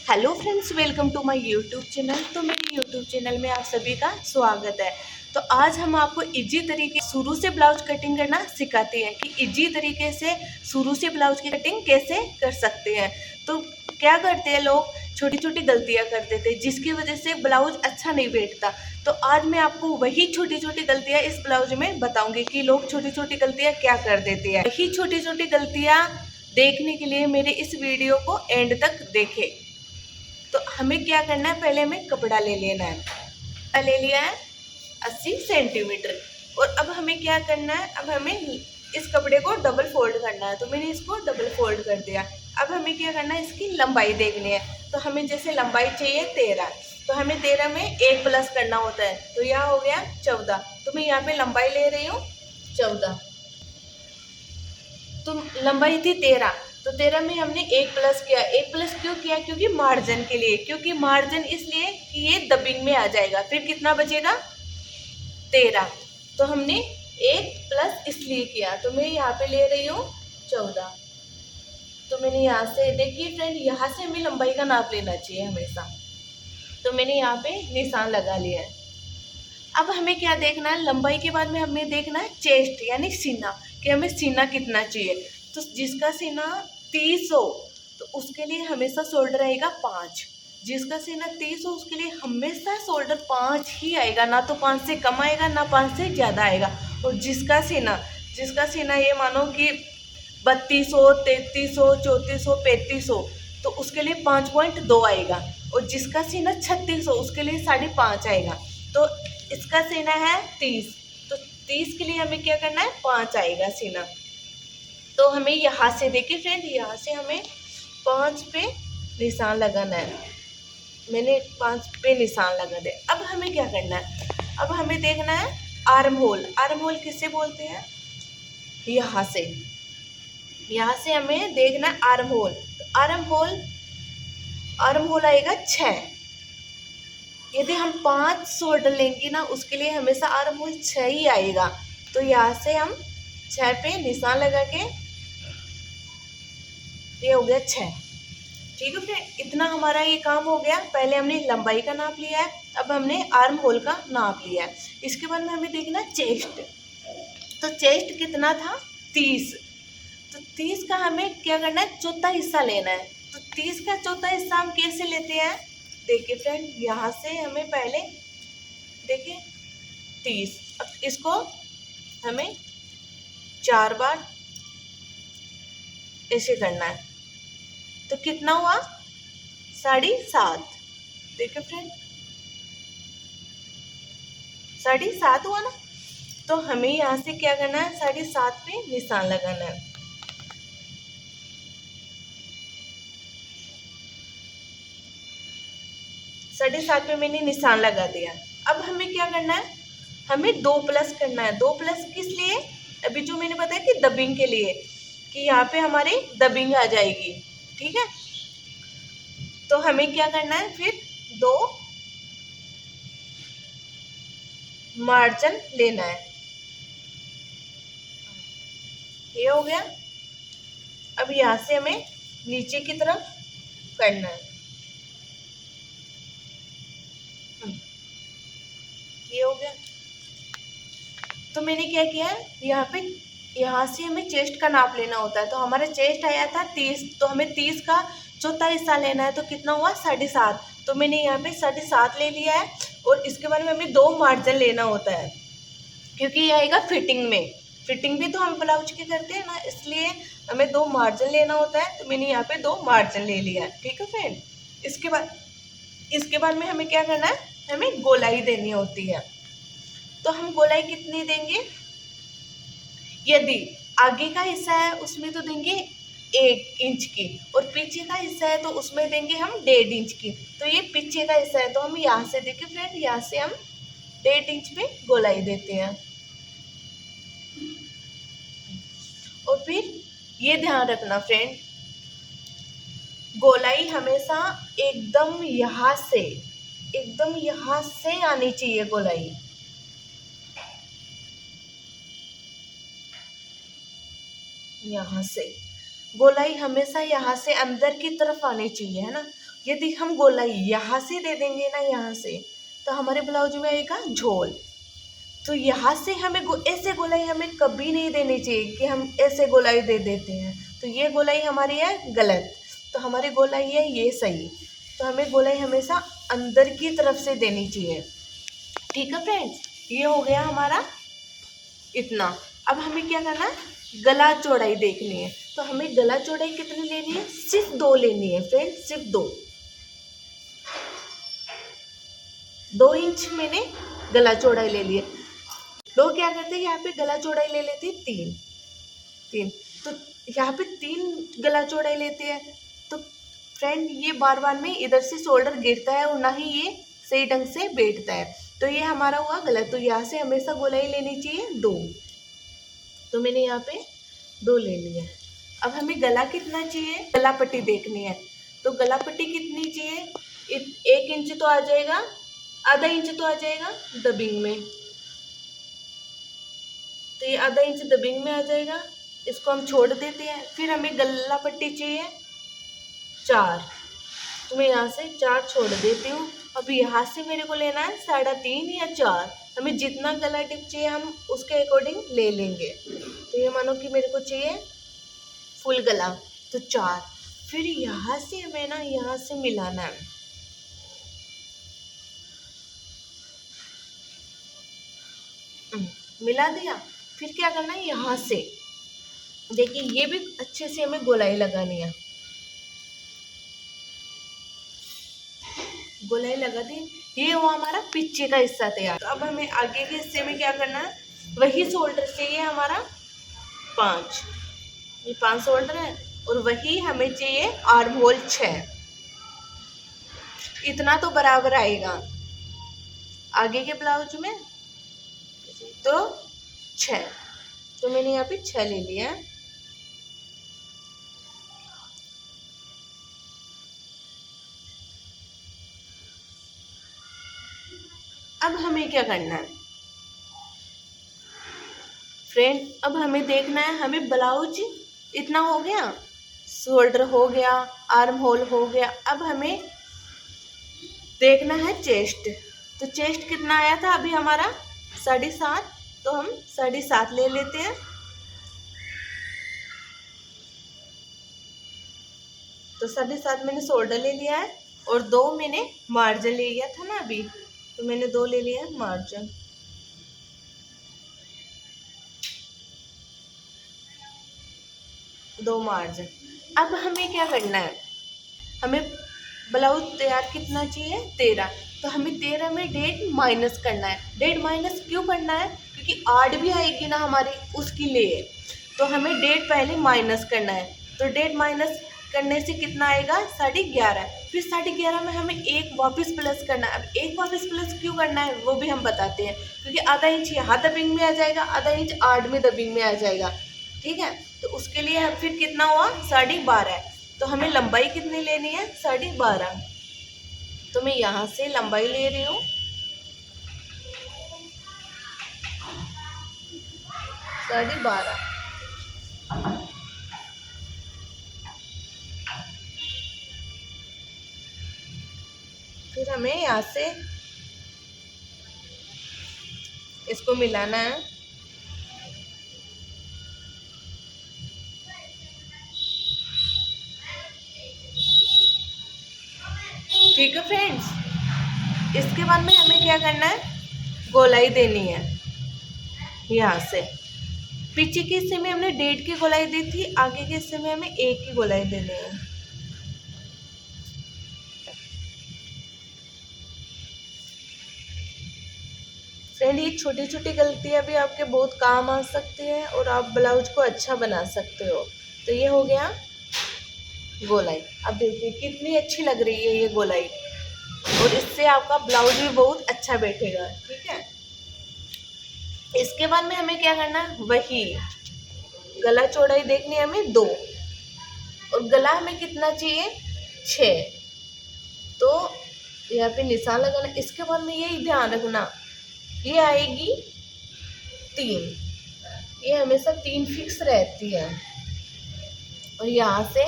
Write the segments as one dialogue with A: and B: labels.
A: Hello friends, welcome to my YouTube channel. तो मेरे YouTube channel में आप सभी का स्वागत है। तो आज हम आपको इजी तरीके शुरू से ब्लाउज कटिंग करना सिखाते हैं कि इजी तरीके से शुरू से ब्लाउज की कटिंग कैसे कर सकते हैं। तो क्या करते हैं लोग, छोटी छोटी गलतियां कर देते हैं जिसकी वजह से ब्लाउज अच्छा नहीं बैठता। तो आज मैं आपको वही छोटी छोटी गलतियां इस ब्लाउज में बताऊंगी कि लोग छोटी छोटी गलतियां क्या कर देते हैं। वही छोटी छोटी गलतियां देखने के लिए मेरे इस वीडियो को एंड तक देखें। तो हमें क्या करना है, पहले हमें कपड़ा ले लेना है। कपड़ा ले लिया है 80 सेंटीमीटर। और अब हमें क्या करना है, अब हमें इस कपड़े को डबल फोल्ड करना है। तो मैंने इसको डबल फोल्ड कर दिया। अब हमें क्या करना है, इसकी लंबाई देखनी है। तो हमें जैसे लंबाई चाहिए 13, तो हमें 13 में 1 प्लस करना होता है। तो यहाँ हो गया 14। तो मैं यहाँ पे लंबाई ले रही हूँ 14। तो लंबाई थी 13, तो 13 में हमने 1 प्लस किया। 1 प्लस क्यों किया? क्योंकि मार्जिन के लिए, क्योंकि मार्जिन इसलिए कि ये दबिंग में आ जाएगा। फिर कितना बचेगा? 13। तो हमने 1 प्लस इसलिए किया। तो मैं यहाँ पे ले रही हूँ 14। तो मैंने यहाँ से, देखिए फ्रेंड, यहाँ से हमें लंबाई का नाप लेना चाहिए हमेशा। तो मैंने यहाँ पे निशान लगा लिया है। अब हमें क्या देखना है, लंबाई के बाद में हमें देखना है चेस्ट यानी सीना, कि हमें सीना कितना चाहिए। तो जिसका सीना 30 हो तो उसके लिए हमेशा शोल्डर आएगा 5। जिसका सीना 30 हो उसके लिए हमेशा शोल्डर 5 ही आएगा, ना तो 5 से कम आएगा ना 5 से ज़्यादा आएगा। और जिसका सीना ये मानो कि 32 हो, 33 हो, 34 हो, 35 हो, तो उसके लिए 5.2 आएगा। और जिसका सीना 36 हो उसके लिए 5.5 आएगा। तो इसका सीना है 30, तो 30 के लिए हमें क्या करना है, 5 आएगा सीना। तो हमें यहाँ से, देखिए फ्रेंड, यहाँ से हमें 5 पे निशान लगाना है। मैंने 5 पे निशान लगा दे। अब हमें क्या करना है, अब हमें देखना है आर्म होल। आर्म होल किससे बोलते हैं? यहाँ से हमें देखना है आर्म होल। तो आर्म होल आएगा 6। यदि हम 5 शोल्डर लेंगे ना, उसके लिए हमेशा आर्म होल 6 ही आएगा। तो यहाँ से हम 6 पे निशान लगा के, ये हो गया 6। ठीक है फ्रेंड, इतना हमारा ये काम हो गया। पहले हमने लंबाई का नाप लिया है, अब हमने आर्म होल का नाप लिया है। इसके बाद में हमें देखना चेस्ट। तो चेस्ट कितना था? 30। तो 30 का हमें क्या करना है, चौथा हिस्सा लेना है। तो 30 का चौथा हिस्सा हम कैसे लेते हैं? देखिए फ्रेंड, यहाँ से हमें पहले, देखिए 30, अब इसको हमें 4 बार ऐसे करना है। तो कितना हुआ? 7.5। देखिए फ्रेंड, 7.5 हुआ ना। तो हमें यहाँ से क्या करना है, 7.5 पे निशान लगाना है। साढ़े सात पे मैंने निशान लगा दिया। अब हमें क्या करना है, हमें 2 प्लस करना है। 2 प्लस किस लिए? अभी जो मैंने बताया कि दबिंग के लिए, कि यहाँ पे हमारी दबिंग आ जाएगी। ठीक है, तो हमें क्या करना है, फिर 2 मार्जिन लेना है। ये हो गया। अब यहाँ से हमें नीचे की तरफ करना है। ये हो गया। तो मैंने क्या किया है, यहाँ से हमें चेस्ट का नाप लेना होता है। तो हमारा चेस्ट आया था 30, तो हमें 30 का चौथा हिस्सा लेना है। तो कितना हुआ? 7.5। तो मैंने यहाँ पे 7.5 ले लिया है। और इसके बाद में हमें 2 मार्जिन लेना होता है, क्योंकि ये आएगा फिटिंग में। फिटिंग भी तो हम ब्लाउज की करते हैं ना, इसलिए हमें 2 मार्जिन लेना होता है। तो मैंने यहाँ पे 2 मार्जिन ले लिया है। ठीक है फ्रेंड, इसके बाद में हमें क्या करना है, हमें गोलाई देनी होती है। तो हम गोलाई कितनी देंगे? यदि आगे का हिस्सा है उसमें तो देंगे 1 इंच की, और पीछे का हिस्सा है तो उसमें देंगे हम 1.5 इंच की। तो ये पीछे का हिस्सा है, तो हम यहाँ से, देखिए फ्रेंड, यहाँ से हम 1.5 इंच पे गोलाई देते हैं। और फिर ये ध्यान रखना फ्रेंड, गोलाई हमेशा एकदम यहाँ से आनी चाहिए गोलाई। यहाँ से गोलाई हमेशा यहाँ से अंदर की तरफ आनी चाहिए, है ना। यदि हम गोलाई यहाँ से दे देंगे ना, यहाँ से, तो हमारे ब्लाउज में आएगा झोल। तो यहाँ से हमें ऐसे गोलाई हमें कभी नहीं देनी चाहिए कि हम ऐसे गोलाई दे देते हैं, तो ये गोलाई हमारी है गलत। तो हमारी गोलाई है ये सही। तो हमें गोलाई हमेशा अंदर की तरफ से देनी चाहिए। ठीक है फ्रेंड्स, ये हो गया हमारा इतना। अब हमें क्या करना है, गला चौड़ाई देखनी है। तो हमें गला चौड़ाई कितनी लेनी है, सिर्फ 2 लेनी है फ्रेंड्स, सिर्फ 2 इंच मैंने गला चौड़ाई ले ली है। लोग क्या करते हैं, यहाँ पे गला चौड़ाई ले लेते हैं 3। तो यहाँ पे 3 गला चौड़ाई लेते हैं, तो फ्रेंड ये बार बार में इधर से शोल्डर गिरता है और ना ही ये सही ढंग से बैठता है, तो ये हमारा हुआ गलत। तो यहाँ से हमेशा गोलाई लेनी चाहिए 2। तो मैंने यहाँ पे 2 ले लिया। अब हमें गला कितना चाहिए, गला पट्टी देखनी है। तो गला पट्टी कितनी चाहिए, 1 इंच तो आ जाएगा, आधा इंच तो आ जाएगा डबिंग में। तो ये आधा इंच डबिंग में आ जाएगा, इसको हम छोड़ देते हैं। फिर हमें गला पट्टी चाहिए 4, तो मैं यहाँ से 4 छोड़ देती हूँ। अब यहाँ से मेरे को लेना है 3.5 या 4, हमें जितना गला टिप चाहिए हम उसके अकॉर्डिंग ले लेंगे। तो ये मानो कि मेरे को चाहिए फुल गला, तो 4। फिर यहाँ से हमें ना यहाँ से मिलाना है, मिला दिया। फिर क्या करना है, यहाँ से देखिए ये भी अच्छे से हमें गोलाई लगानी है। गोलाई लगा दी, ये हुआ हमारा पीछे का हिस्सा तैयार। तो अब हमें आगे के हिस्से में क्या करना है, वही शोल्डर चाहिए हमारा 5, ये 5 शोल्डर है, और वही हमें चाहिए आर्म होल 6। इतना तो बराबर आएगा आगे के ब्लाउज में, तो 6। तो मैंने यहाँ पे 6 ले लिया है। अब हमें क्या करना है फ्रेंड, अब हमें देखना है, हमें ब्लाउज इतना हो गया, शोल्डर हो गया, आर्म होल हो गया। अब हमें देखना है चेस्ट। तो चेस्ट कितना आया था अभी हमारा 7.5, तो हम 7.5 ले लेते हैं। तो 7.5 मैंने शोल्डर ले लिया है, और 2 मैंने मार्जिन ले लिया था ना अभी, तो मैंने 2 ले लिया है मार्जिन। दो मार्जिन। अब हमें क्या करना है, हमें ब्लाउज तैयार कितना चाहिए 13, तो हमें 13 में 1.5 माइनस करना है। 1.5 माइनस क्यों करना है, क्योंकि 8 भी आएगी ना हमारी उसके लिए, तो हमें 1.5 पहले माइनस करना है। तो 1.5 माइनस करने से कितना आएगा 11.5। फिर 11.5 में हमें 1 वापस प्लस करना है। अब 1 वापस प्लस क्यों करना है वो भी हम बताते हैं, क्योंकि आधा इंच यहाँ दबिंग में आ जाएगा, आधा इंच 8 में दबिंग में आ जाएगा। ठीक है, तो उसके लिए फिर कितना हुआ 12.5। तो हमें लंबाई कितनी लेनी है 12.5। तो मैं यहाँ से लंबाई ले रही हूँ 12.5। फिर हमें यहाँ से इसको मिलाना है। ठीक है फ्रेंड्स, इसके बाद में हमें क्या करना है, गोलाई देनी है। यहाँ से पीछे के हिस्से में हमने 1.5 की गोलाई दी थी, आगे के हिस्से में हमें 1 की गोलाई देनी है। फ्रेंड, ये छोटी छोटी गलतियाँ भी आपके बहुत काम आ सकती है और आप ब्लाउज को अच्छा बना सकते हो। तो ये हो गया गोलाई। अब देखिए कितनी अच्छी लग रही है ये गोलाई, और इससे आपका ब्लाउज भी बहुत अच्छा बैठेगा। ठीक है, इसके बाद में हमें क्या करना है, वही गला चौड़ाई देखनी है हमें 2, और गला हमें कितना चाहिए 6। तो यहाँ पे निशान लगाना। इसके बाद में यही ध्यान रखना, ये आएगी 3, ये हमेशा 3 फिक्स रहती है, और यहाँ से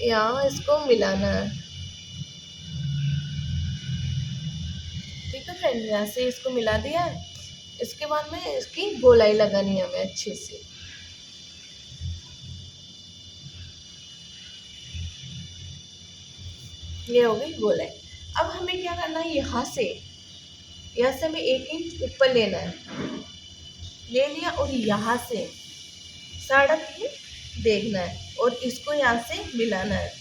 A: यहाँ इसको मिलाना है। ठीक है फ्रेंड, यहाँ से इसको मिला दिया है। इसके बाद में इसकी गोलाई लगानी है हमें अच्छे से। ये हो गई गोलाई। अब हमें क्या करना है, यहाँ से हमें 1 इंच ऊपर लेना है, ले लिया, और यहाँ से साढ़ा 3 देखना है और इसको यहाँ से मिलाना है।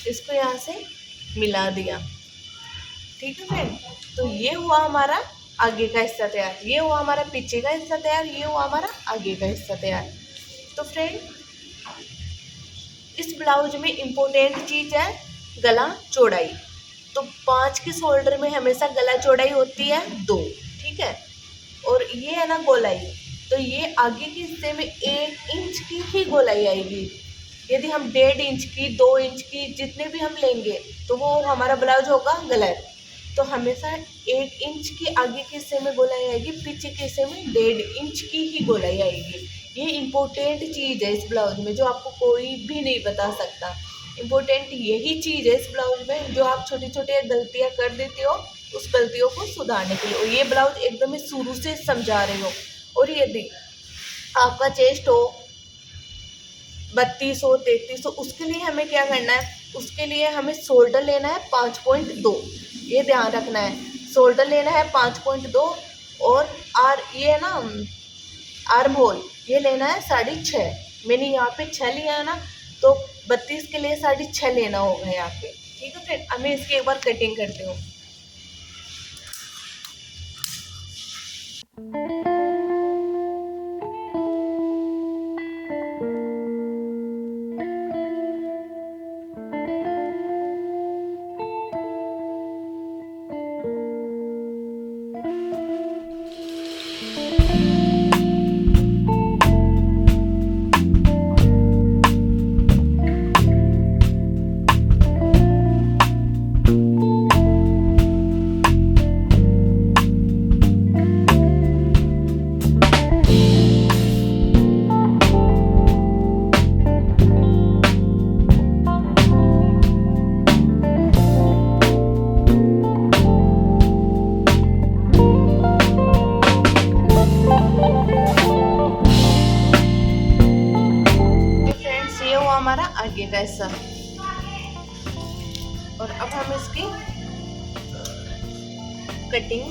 A: इसको यहाँ से मिला दिया। ठीक है फ्रेंड, तो ये हुआ हमारा आगे का हिस्सा तैयार, ये हुआ हमारा पीछे का हिस्सा तैयार, ये हुआ हमारा आगे का हिस्सा तैयार। तो फ्रेंड, इस ब्लाउज में इम्पोर्टेंट चीज़ है गला चौड़ाई। तो 5 के शोल्डर में हमेशा गला चौड़ाई होती है 2। ठीक है, और ये है ना गोलाई, तो ये आगे के हिस्से में 1 इंच की ही गोलाई आएगी। यदि हम 1.5 इंच की, 2 इंच की, जितने भी हम लेंगे तो वो हमारा ब्लाउज होगा गलत। तो हमेशा 1 इंच की आगे के हिस्से में गोलाई आएगी, पीछे के हिस्से में 1.5 इंच की ही गोलाई आएगी। ये इम्पोर्टेंट चीज़ है इस ब्लाउज में, जो आपको कोई भी नहीं बता सकता। इम्पोर्टेंट यही चीज़ है इस ब्लाउज में, जो आप छोटी छोटी गलतियाँ कर देते हो, उस गलतियों को सुधारने के लिए। और ये ब्लाउज एकदम ही शुरू से समझा रहे हो। और यदि आपका चेस्ट हो 32 हो, 33 हो, उसके लिए हमें क्या करना है, उसके लिए हमें शोल्डर लेना है 5.2। ये ध्यान रखना है, शोल्डर लेना है 5.2। और ये है ना आर्म होल, ये लेना है 6.5। मैंने यहाँ पे 6 लिया है ना, तो 32 के लिए 6.5 लेना होगा यहाँ पे। ठीक है, फिर हमें इसकी एक बार कटिंग करती हूँ। हमारा आगे का हिस्सा, और अब हम इसकी कटिंग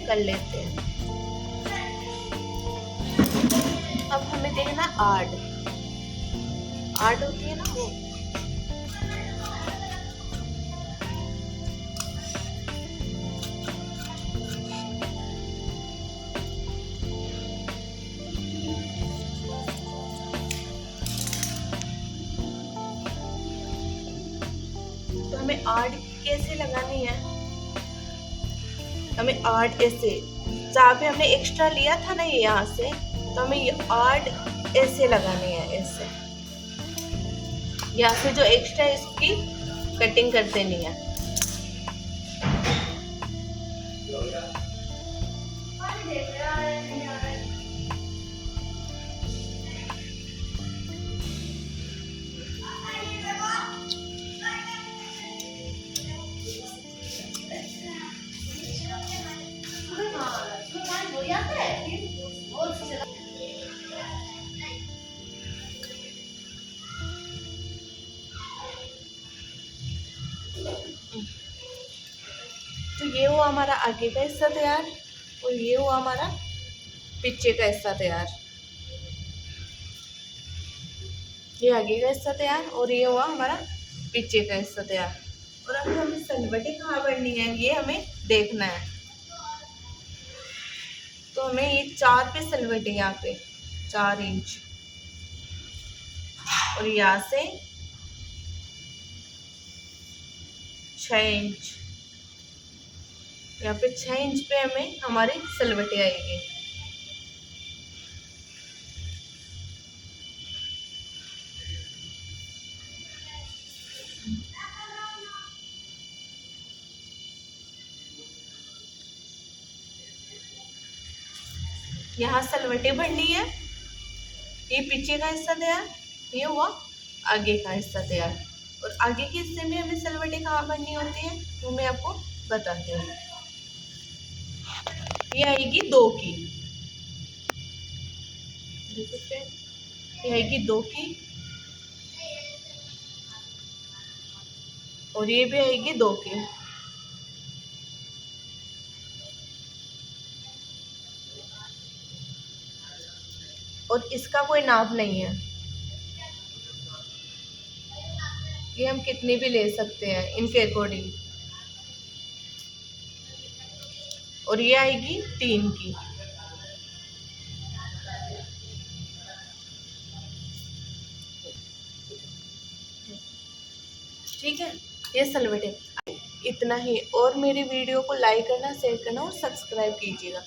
A: कर लेते हैं। अब हमें देखना आर्ट होती है ना वो, तो हमें आर्ट कैसे लगानी है, हमें आर्ट ऐसे, जहाँ पे हमने एक्स्ट्रा लिया था ना ये यहाँ से, तो हमें ये आर्ट ऐसे लगानी है, ऐसे यहाँ से जो एक्स्ट्रा इसकी कटिंग कर देनी है। तो ये हुआ हमारा आगे का हिस्सा तैयार, और ये हुआ हमारा पीछे का हिस्सा तैयार। ये आगे का हिस्सा तैयार, और ये हुआ हमारा पीछे का हिस्सा तैयार। और अब हमें सलवटें कहाँ बढ़नी है, ये हमें देखना है। तो हमें ये 4 पे सलवटें, यहाँ पे 4 इंच, और यहाँ से 6 इंच, यहाँ पे 6 इंच पे हमें हमारी सलवटें आएगी। यहाँ सलवटें भरनी है, ये पीछे का हिस्सा तैयार, ये हुआ आगे का हिस्सा तैयार। और आगे के हिस्से में हमें सलवटें कहाँ बननी होती है वो मैं आपको बताती हूँ। ये आएगी 2 की, ये आएगी 2 की, और ये भी आएगी 2 की। और इसका कोई नाप नहीं है, ये हम कितनी भी ले सकते हैं इनके अकॉर्डिंग। और ये आएगी 3 की। ठीक है, ये सलवटें। इतना ही, और मेरी वीडियो को लाइक करना, शेयर करना और सब्सक्राइब कीजिएगा।